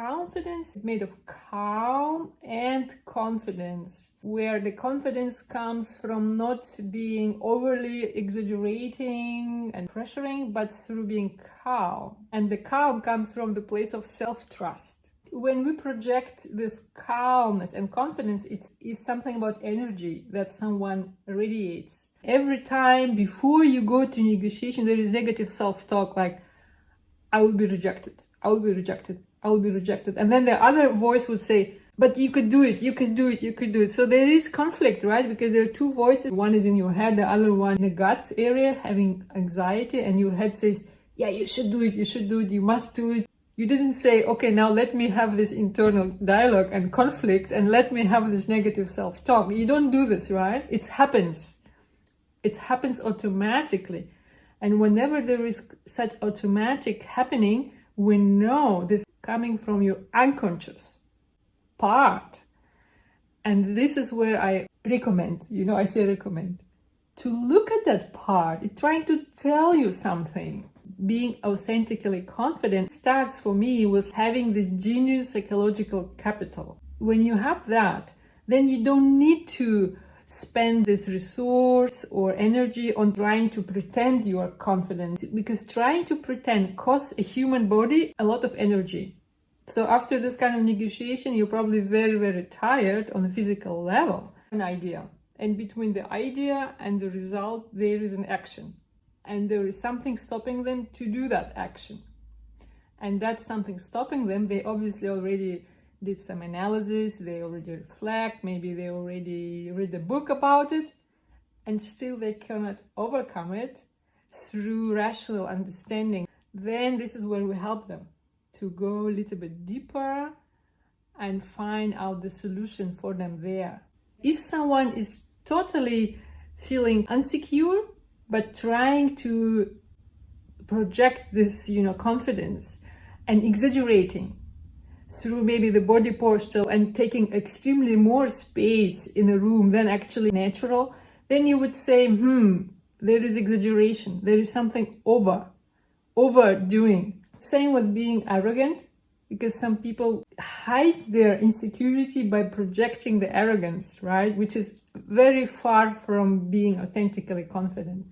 confidence is made of calm and confidence, where the confidence comes from not being overly exaggerating and pressuring, but through being calm. And the calm comes from the place of self-trust. When we project this calmness and confidence, it is something about energy that someone radiates. Every time before you go to negotiation, there is negative self-talk like, I will be rejected, I will be rejected, I will be rejected. And then the other voice would say, but you could do it, you could do it, you could do it. So there is conflict, right? Because there are two voices. One is in your head, the other one in the gut area, having anxiety, and your head says, yeah, you should do it, you should do it, you must do it. You didn't say, okay, now let me have this internal dialogue and conflict and let me have this negative self-talk. You don't do this, right? It happens. It happens automatically. And whenever there is such automatic happening, we know this coming from your unconscious part. And this is where I recommend, I say recommend, to look at that part. It's trying to tell you something. Being authentically confident starts for me with having this genuine psychological capital. When you have that, then you don't need to spend this resource or energy on trying to pretend you are confident, because trying to pretend costs a human body a lot of energy. So after this kind of negotiation, you're probably very, very tired on a physical level. An idea. And between the idea and the result, there is an action. And there is something stopping them to do that action. And that's something stopping them. They obviously already did some analysis, they already reflect, maybe they already read a book about it, and still they cannot overcome it through rational understanding. Then this is where we help them to go a little bit deeper and find out the solution for them there. If someone is totally feeling insecure, but trying to project this, confidence and exaggerating through maybe the body posture and taking extremely more space in a room than actually natural, then you would say, there is exaggeration. There is something overdoing. Same with being arrogant, because some people hide their insecurity by projecting the arrogance, right? Which is very far from being authentically confident.